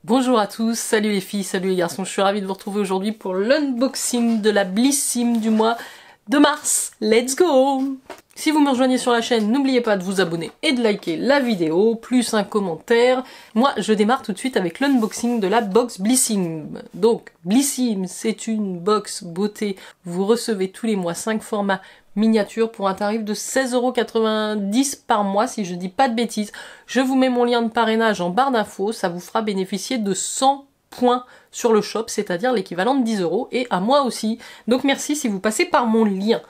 Bonjour à tous, salut les filles, salut les garçons, je suis ravie de vous retrouver aujourd'hui pour l'unboxing de la Blissim du mois de mars. Let's go! Si vous me rejoignez sur la chaîne, n'oubliez pas de vous abonner et de liker la vidéo, plus un commentaire. Moi, je démarre tout de suite avec l'unboxing de la box Blissim. Donc, Blissim, c'est une box beauté. Vous recevez tous les mois 5 formats miniatures pour un tarif de 16,90 € par mois, si je dis pas de bêtises. Je vous mets mon lien de parrainage en barre d'infos, ça vous fera bénéficier de 100 points sur le shop, c'est-à-dire l'équivalent de 10 € et à moi aussi. Donc merci si vous passez par mon lien.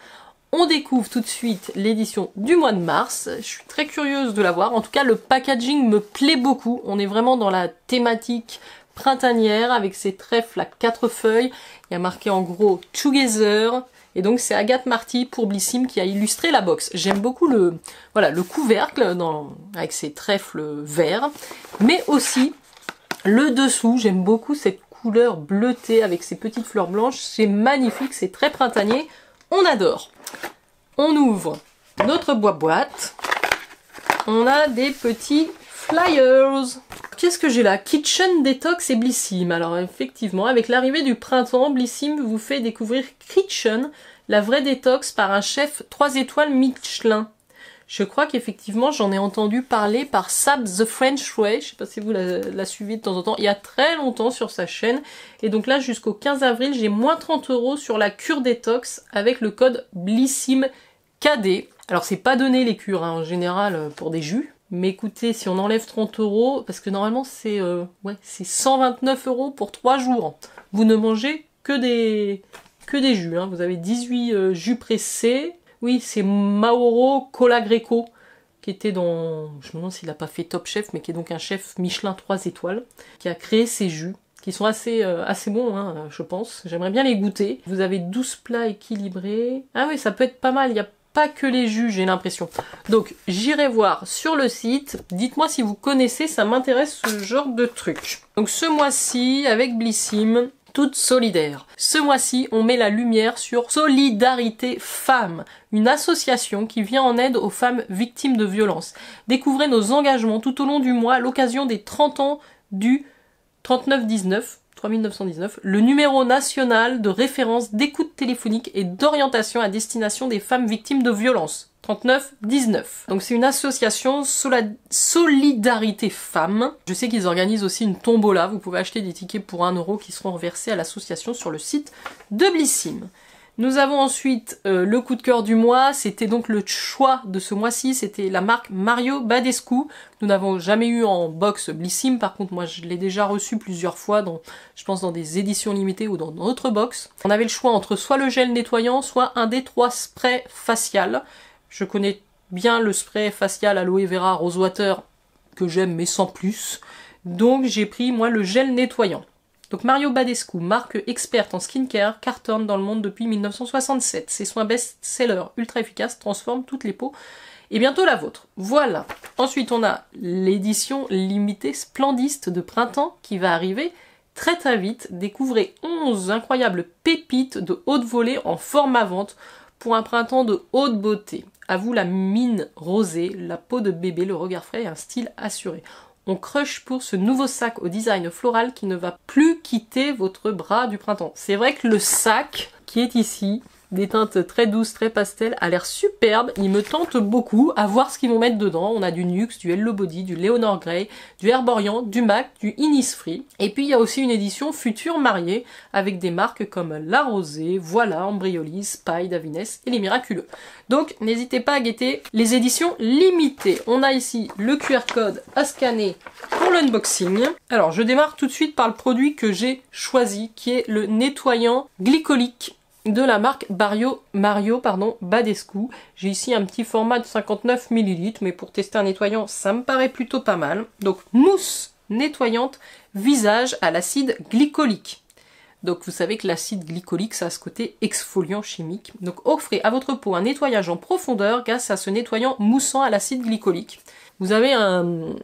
On découvre tout de suite l'édition du mois de mars. Je suis très curieuse de la voir. En tout cas, le packaging me plaît beaucoup. On est vraiment dans la thématique printanière avec ces trèfles à 4 feuilles. Il y a marqué en gros Together. Et donc c'est Agathe Marty pour Blissim qui a illustré la box. J'aime beaucoup le couvercle avec ses trèfles verts, mais aussi le dessous. J'aime beaucoup cette couleur bleutée avec ses petites fleurs blanches. C'est magnifique, c'est très printanier. On adore. On ouvre notre boîte. On a des petits flyers. Qu'est-ce que j'ai là? Kitchen Detox et Blissim. Alors effectivement, avec l'arrivée du printemps, Blissim vous fait découvrir Kitchen, la vraie détox par un chef 3 étoiles Michelin. Je crois qu'effectivement, j'en ai entendu parler par Sab The French Way. Je sais pas si vous la suivez de temps en temps. Il y a très longtemps sur sa chaîne. Et donc là, jusqu'au 15 avril, j'ai moins 30 € sur la cure détox avec le code BlissimKD. Alors c'est pas donné les cures hein, en général pour des jus. Mais écoutez, si on enlève 30 €, parce que normalement c'est 129 € pour 3 jours. Vous ne mangez que des jus. Hein. Vous avez 18 jus pressés. Oui, c'est Mauro Colagreco qui était dans... Je me demande s'il n'a pas fait Top Chef, mais qui est donc un chef Michelin 3 étoiles, qui a créé ces jus, qui sont assez bons, hein, je pense. J'aimerais bien les goûter. Vous avez 12 plats équilibrés. Ah oui, ça peut être pas mal. Il y a pas que les jus, j'ai l'impression. Donc, j'irai voir sur le site. Dites-moi si vous connaissez, ça m'intéresse ce genre de truc. Donc, ce mois-ci, avec Blissim, toute solidaire. Ce mois-ci, on met la lumière sur Solidarité Femmes, une association qui vient en aide aux femmes victimes de violences. Découvrez nos engagements tout au long du mois à l'occasion des 30 ans du 3919, le numéro national de référence d'écoute téléphonique et d'orientation à destination des femmes victimes de violences. 3919. Donc c'est une association Solidarité Femmes. Je sais qu'ils organisent aussi une tombola. Vous pouvez acheter des tickets pour 1 € qui seront reversés à l'association sur le site de Blissim. Nous avons ensuite le coup de cœur du mois. C'était donc le choix de ce mois-ci. C'était la marque Mario Badescu. Nous n'avons jamais eu en box Blissim. Par contre, moi, je l'ai déjà reçu plusieurs fois, je pense dans des éditions limitées ou dans d'autres box. On avait le choix entre soit le gel nettoyant, soit un des 3 sprays facial. Je connais bien le spray facial aloe vera rose water que j'aime mais sans plus. Donc j'ai pris moi le gel nettoyant. Donc Mario Badescu, marque experte en skincare, cartonne dans le monde depuis 1967. Ses soins best-sellers ultra efficaces transforment toutes les peaux. Et bientôt la vôtre. Voilà. Ensuite on a l'édition limitée splendiste de printemps qui va arriver très très vite. Découvrez 11 incroyables pépites de haute volée en format vente pour un printemps de haute beauté. À vous la mine rosée, la peau de bébé, le regard frais et un style assuré. On crush pour ce nouveau sac au design floral qui ne va plus quitter votre bras du printemps. C'est vrai que le sac qui est ici, des teintes très douces, très pastel, a l'air superbe. Il me tente beaucoup à voir ce qu'ils vont mettre dedans. On a du Nuxe, du Hello Body, du Leonor Grey, du Herborian, du MAC, du Innisfree. Et puis il y a aussi une édition future mariée avec des marques comme La Rosée, Voilà, Embryolise, Spy, Davines et Les Miraculeux. Donc n'hésitez pas à guetter les éditions limitées. On a ici le QR code à scanner pour l'unboxing. Alors je démarre tout de suite par le produit que j'ai choisi qui est le nettoyant glycolique de la marque Mario Badescu. J'ai ici un petit format de 59 ml, mais pour tester un nettoyant, ça me paraît plutôt pas mal. Donc, mousse nettoyante visage à l'acide glycolique. Donc, vous savez que l'acide glycolique, ça a ce côté exfoliant chimique. Donc, offrez à votre peau un nettoyage en profondeur grâce à ce nettoyant moussant à l'acide glycolique. Vous avez un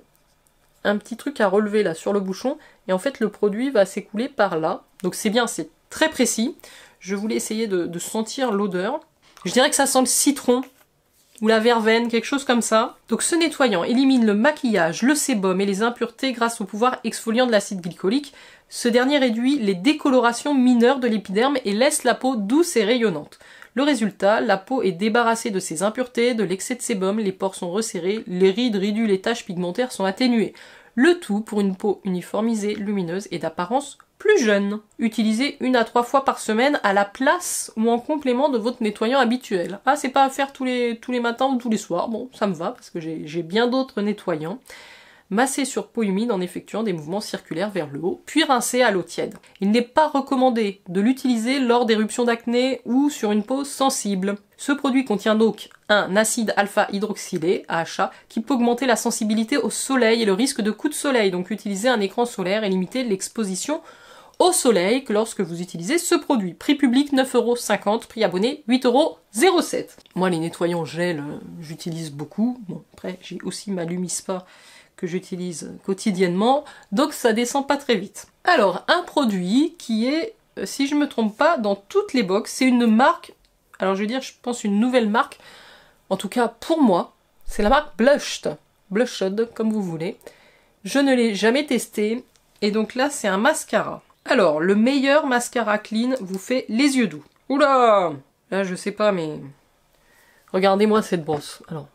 petit truc à relever là sur le bouchon, et en fait, le produit va s'écouler par là. Donc, c'est bien, c'est très précis. Je voulais essayer de sentir l'odeur. Je dirais que ça sent le citron ou la verveine, quelque chose comme ça. Donc ce nettoyant élimine le maquillage, le sébum et les impuretés grâce au pouvoir exfoliant de l'acide glycolique. Ce dernier réduit les décolorations mineures de l'épiderme et laisse la peau douce et rayonnante. Le résultat, la peau est débarrassée de ses impuretés, de l'excès de sébum, les pores sont resserrés, les rides, ridules et taches pigmentaires sont atténuées. Le tout pour une peau uniformisée, lumineuse et d'apparence plus jeune. Utilisez 1 à 3 fois par semaine à la place ou en complément de votre nettoyant habituel. Ah, c'est pas à faire tous les matins ou tous les soirs. Bon, ça me va parce que j'ai bien d'autres nettoyants. Massez sur peau humide en effectuant des mouvements circulaires vers le haut, puis rincez à l'eau tiède. Il n'est pas recommandé de l'utiliser lors d'éruptions d'acné ou sur une peau sensible. Ce produit contient donc un acide alpha-hydroxylé, AHA, qui peut augmenter la sensibilité au soleil et le risque de coups de soleil. Donc utilisez un écran solaire et limitez l'exposition au soleil que lorsque vous utilisez ce produit. Prix public 9,50 €, prix abonné 8,07 €. Moi les nettoyants gel, j'utilise beaucoup. Bon après j'ai aussi ma Lumispa que j'utilise quotidiennement, donc ça descend pas très vite. Alors, un produit qui est, si je me trompe pas, dans toutes les box, c'est une marque, alors je veux dire, je pense une nouvelle marque, en tout cas pour moi, c'est la marque Blushed, comme vous voulez. Je ne l'ai jamais testé, et donc là, c'est un mascara. Alors, le meilleur mascara clean vous fait les yeux doux. Oula! Là, je sais pas, mais... Regardez-moi cette brosse. Alors,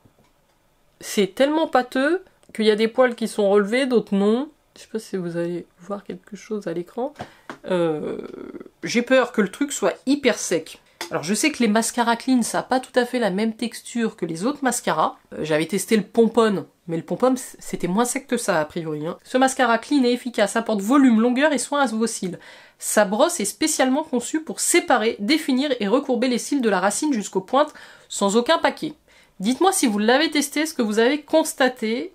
c'est tellement pâteux qu'il y a des poils qui sont relevés, d'autres non. Je sais pas si vous allez voir quelque chose à l'écran. J'ai peur que le truc soit hyper sec. Alors je sais que les mascaras clean, ça n'a pas tout à fait la même texture que les autres mascaras. J'avais testé le Pom-Pom, mais le Pom-Pom c'était moins sec que ça a priori. Hein. Ce mascara clean est efficace, apporte volume, longueur et soin à vos cils. Sa brosse est spécialement conçue pour séparer, définir et recourber les cils de la racine jusqu'aux pointes sans aucun paquet. Dites-moi si vous l'avez testé, ce que vous avez constaté.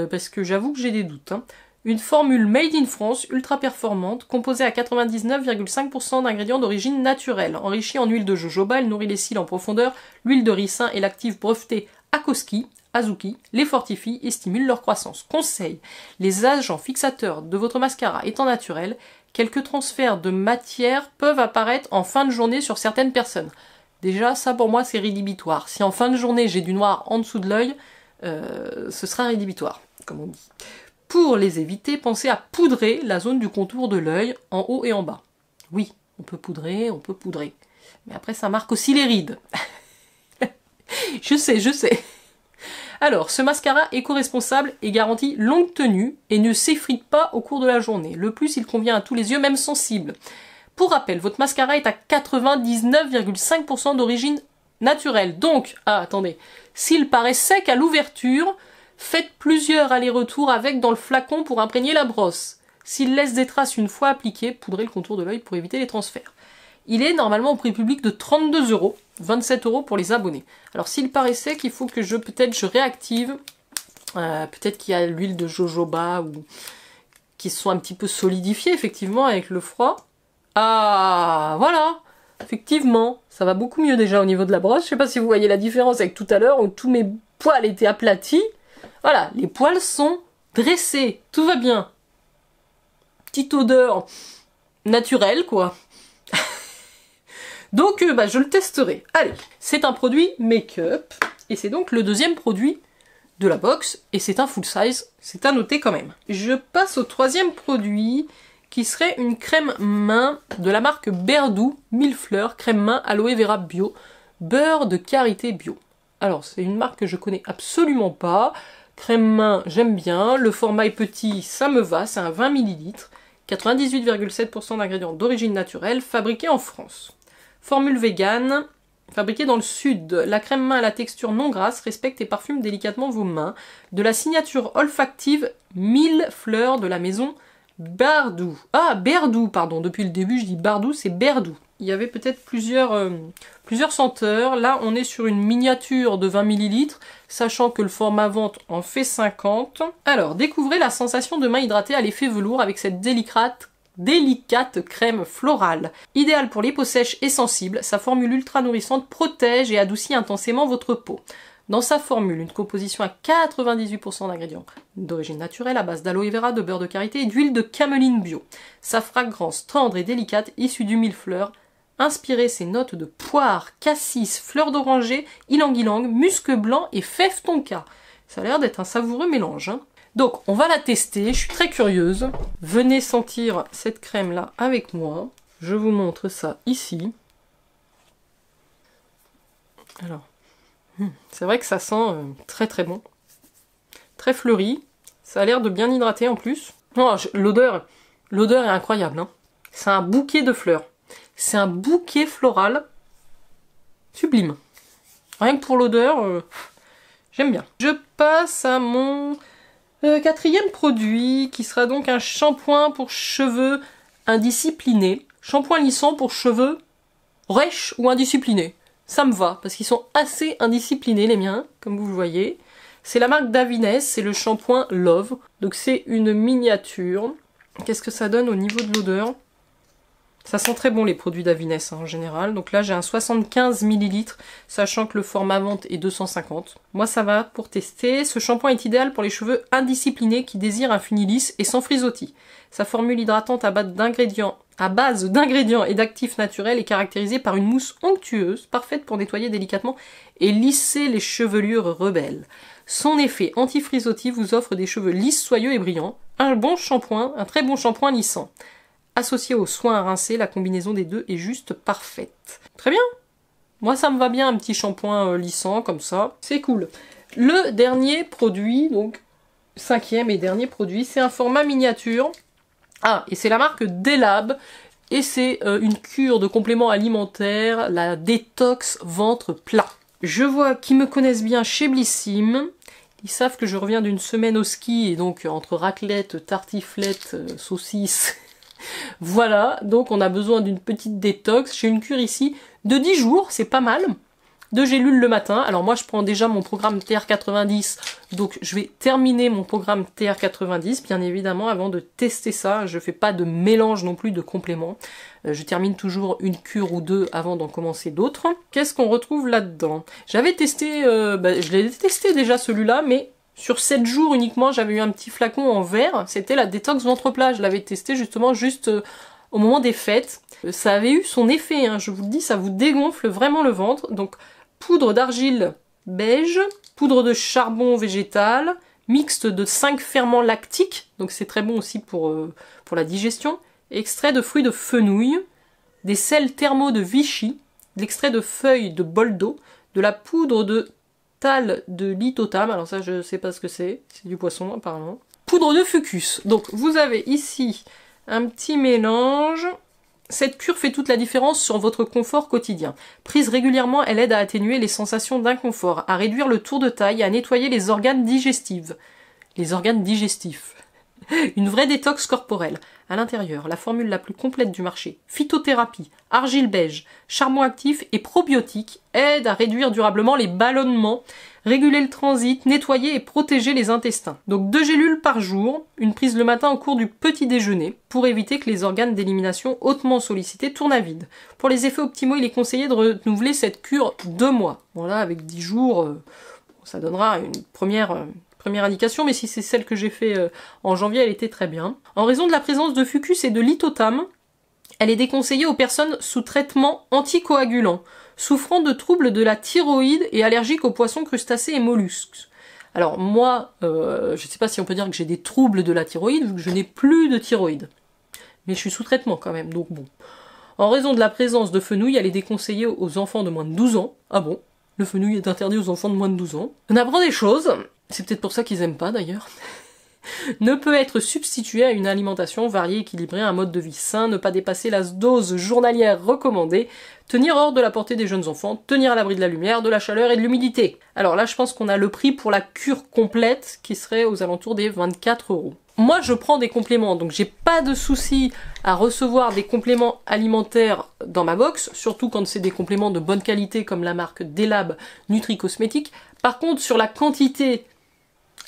Parce que j'avoue que j'ai des doutes. Hein. Une formule made in France, ultra performante, composée à 99,5% d'ingrédients d'origine naturelle. Enrichie en huile de jojoba, elle nourrit les cils en profondeur, l'huile de ricin et l'actif breveté Akoski, Azuki, les fortifie et stimule leur croissance. Conseil, les agents fixateurs de votre mascara étant naturels, quelques transferts de matière peuvent apparaître en fin de journée sur certaines personnes. Déjà, ça pour moi c'est rédhibitoire. Si en fin de journée j'ai du noir en dessous de l'œil, ce sera rédhibitoire, comme on dit. Pour les éviter, pensez à poudrer la zone du contour de l'œil, en haut et en bas. Oui, on peut poudrer. Mais après, ça marque aussi les rides. Je sais. Alors, ce mascara éco-responsable est garanti longue tenue et ne s'effrite pas au cours de la journée. Le plus, il convient à tous les yeux, même sensibles. Pour rappel, votre mascara est à 99,5% d'origine naturelle. Donc, attendez, s'il paraît sec à l'ouverture, faites plusieurs allers-retours avec dans le flacon pour imprégner la brosse. S'il laisse des traces une fois appliqué, poudrez le contour de l'œil pour éviter les transferts. Il est normalement au prix public de 32 €, 27 € pour les abonnés. Alors s'il paraît sec, il faut que je réactive. Peut-être qu'il y a l'huile de jojoba ou qui sont un petit peu solidifiées effectivement avec le froid. Ah, voilà. Effectivement, ça va beaucoup mieux déjà au niveau de la brosse. Je sais pas si vous voyez la différence avec tout à l'heure où tous mes poils étaient aplatis. Voilà, les poils sont dressés, tout va bien. Petite odeur naturelle, quoi. Donc, je le testerai. Allez, c'est un produit make-up, et c'est donc le deuxième produit de la box, et c'est un full size, c'est à noter quand même. Je passe au troisième produit, qui serait une crème main de la marque Berdou, 1000 fleurs, crème main aloe vera bio, beurre de karité bio. Alors, c'est une marque que je connais absolument pas. Crème main, j'aime bien. Le format est petit, ça me va, c'est un 20 ml. 98,7% d'ingrédients d'origine naturelle, fabriqués en France. Formule vegan, fabriquée dans le sud. La crème main à la texture non grasse respecte et parfume délicatement vos mains. De la signature olfactive 1000 fleurs de la maison Berdou. Ah, Berdou, pardon. Depuis le début, je dis Bardou, c'est Berdou. Il y avait peut-être plusieurs senteurs. Là, on est sur une miniature de 20 ml, sachant que le format vente en fait 50. Alors, découvrez la sensation de main hydratée à l'effet velours avec cette délicate crème florale. Idéale pour les peaux sèches et sensibles, sa formule ultra nourrissante protège et adoucit intensément votre peau. Dans sa formule, une composition à 98% d'ingrédients d'origine naturelle à base d'aloe vera, de beurre de karité et d'huile de cameline bio. Sa fragrance tendre et délicate, issue du 1000 fleurs, inspirer ses notes de poire, cassis, fleur d'oranger, ylang-ylang, musc blanc et fève tonka. Ça a l'air d'être un savoureux mélange. Hein. Donc, on va la tester, je suis très curieuse. Venez sentir cette crème-là avec moi. Je vous montre ça ici. Alors, c'est vrai que ça sent très très bon. Très fleuri. Ça a l'air de bien hydrater en plus. Oh, l'odeur est incroyable. Hein. C'est un bouquet de fleurs. C'est un bouquet floral sublime. Rien que pour l'odeur, j'aime bien. Je passe à mon quatrième produit, qui sera donc un shampoing pour cheveux indisciplinés. Shampoing lissant pour cheveux rêches ou indisciplinés. Ça me va, parce qu'ils sont assez indisciplinés, les miens, comme vous le voyez. C'est la marque Davines, c'est le shampoing Love. Donc c'est une miniature. Qu'est-ce que ça donne au niveau de l'odeur? Ça sent très bon les produits Davines hein, en général. Donc là j'ai un 75 ml, sachant que le format vente est 250. Moi ça va pour tester. Ce shampoing est idéal pour les cheveux indisciplinés qui désirent un fini lisse et sans frisottis. Sa formule hydratante à base d'ingrédients et d'actifs naturels est caractérisée par une mousse onctueuse, parfaite pour nettoyer délicatement et lisser les chevelures rebelles. Son effet anti-frisottis vous offre des cheveux lisses, soyeux et brillants. Un très bon shampoing lissant. Associé aux soins à rincer, la combinaison des deux est juste parfaite. Très bien. Moi, ça me va bien, un petit shampoing lissant, comme ça. C'est cool. Le dernier produit, donc, 5e et dernier produit, c'est un format miniature. Ah, et c'est la marque Delab. Et c'est une cure de compléments alimentaires, la Détox Ventre Plat. Je vois qu'ils me connaissent bien chez Blissim. Ils savent que je reviens d'une semaine au ski, et donc entre raclette, tartiflette, saucisses... Voilà, donc on a besoin d'une petite détox. J'ai une cure ici de 10 jours, c'est pas mal. 2 gélules le matin. Alors moi je prends déjà mon programme TR90, donc je vais terminer mon programme TR90, bien évidemment, avant de tester ça. Je fais pas de mélange non plus de compléments. Je termine toujours une cure ou deux avant d'en commencer d'autres. Qu'est-ce qu'on retrouve là-dedans? J'avais testé, je l'ai testé déjà celui-là, mais... Sur 7 jours uniquement, j'avais eu un petit flacon en verre. C'était la détox ventre plat. Je l'avais testé justement juste au moment des fêtes. Ça avait eu son effet, hein, je vous le dis, ça vous dégonfle vraiment le ventre. Donc, poudre d'argile beige, poudre de charbon végétal, mixte de 5 ferments lactiques. Donc c'est très bon aussi pour la digestion. Extrait de fruits de fenouil, des sels thermaux de Vichy, de l'extrait de feuilles de boldo, de la poudre de de lithotam, alors ça je sais pas ce que c'est du poisson apparemment. Poudre de fucus. Donc vous avez ici un petit mélange. Cette cure fait toute la différence sur votre confort quotidien. Prise régulièrement, elle aide à atténuer les sensations d'inconfort, à réduire le tour de taille, à nettoyer les organes digestifs. Les organes digestifs. Une vraie détox corporelle. À l'intérieur, la formule la plus complète du marché. Phytothérapie, argile beige, charbon actif et probiotiques aident à réduire durablement les ballonnements, réguler le transit, nettoyer et protéger les intestins. Donc 2 gélules par jour, une prise le matin au cours du petit déjeuner, pour éviter que les organes d'élimination hautement sollicités tournent à vide. Pour les effets optimaux, il est conseillé de renouveler cette cure 2 mois. Voilà, avec 10 jours, ça donnera une première indication, mais si c'est celle que j'ai fait en janvier, elle était très bien. En raison de la présence de fucus et de lithotam, elle est déconseillée aux personnes sous traitement anticoagulant, souffrant de troubles de la thyroïde et allergiques aux poissons, crustacés et mollusques. Alors moi, je ne sais pas si on peut dire que j'ai des troubles de la thyroïde, vu que je n'ai plus de thyroïde. Mais je suis sous traitement quand même, donc bon. En raison de la présence de fenouil, elle est déconseillée aux enfants de moins de 12 ans. Ah bon? Le fenouil est interdit aux enfants de moins de 12 ans. On apprend des choses. C'est peut-être pour ça qu'ils aiment pas d'ailleurs. Ne peut être substitué à une alimentation variée, équilibrée, un mode de vie sain, ne pas dépasser la dose journalière recommandée, tenir hors de la portée des jeunes enfants, tenir à l'abri de la lumière, de la chaleur et de l'humidité. Alors là, je pense qu'on a le prix pour la cure complète qui serait aux alentours des 24 €. Moi, je prends des compléments, donc j'ai pas de souci à recevoir des compléments alimentaires dans ma box, surtout quand c'est des compléments de bonne qualité comme la marque Delab Nutri-Cosmétique. Par contre, sur la quantité,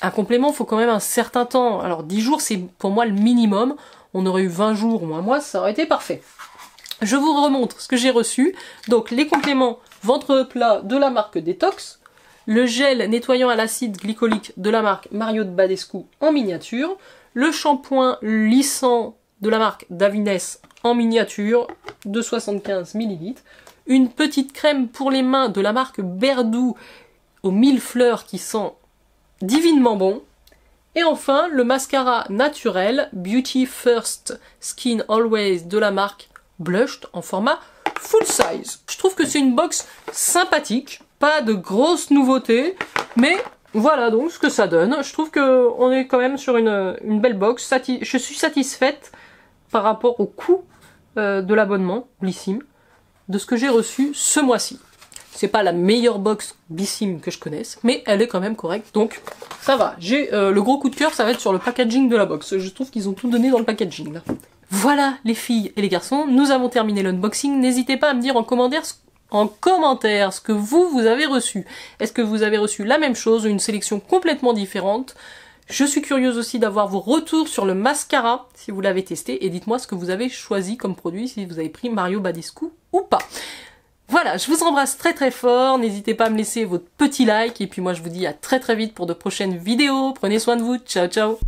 un complément, il faut quand même un certain temps. Alors 10 jours, c'est pour moi le minimum. On aurait eu 20 jours ou un mois, ça aurait été parfait. Je vous remontre ce que j'ai reçu. Donc les compléments ventre plat de la marque Détox, le gel nettoyant à l'acide glycolique de la marque Mario de Badescu en miniature, le shampoing lissant de la marque Davines en miniature, de 75 ml, une petite crème pour les mains de la marque Berdou aux 1000 fleurs qui sent divinement bon, et enfin le mascara naturel Beauty First Skin Always de la marque Blushed en format full size. Je trouve que c'est une box sympathique, pas de grosses nouveautés, mais voilà donc ce que ça donne. Je trouve qu'on est quand même sur une belle box. Je suis satisfaite par rapport au coût de l'abonnement Blissim, de ce que j'ai reçu ce mois-ci. C'est pas la meilleure box Blissim que je connaisse, mais elle est quand même correcte, donc ça va. J'ai le gros coup de cœur, ça va être sur le packaging de la box. Je trouve qu'ils ont tout donné dans le packaging là. Voilà les filles et les garçons, nous avons terminé l'unboxing. N'hésitez pas à me dire en commentaire ce que vous avez reçu. Est-ce que vous avez reçu la même chose ou une sélection complètement différente? Je suis curieuse aussi d'avoir vos retours sur le mascara, si vous l'avez testé, et dites-moi ce que vous avez choisi comme produit, si vous avez pris Mario Badescu ou pas. Voilà, je vous embrasse très très fort, n'hésitez pas à me laisser votre petit like, et puis moi je vous dis à très très vite pour de prochaines vidéos. Prenez soin de vous, ciao ciao.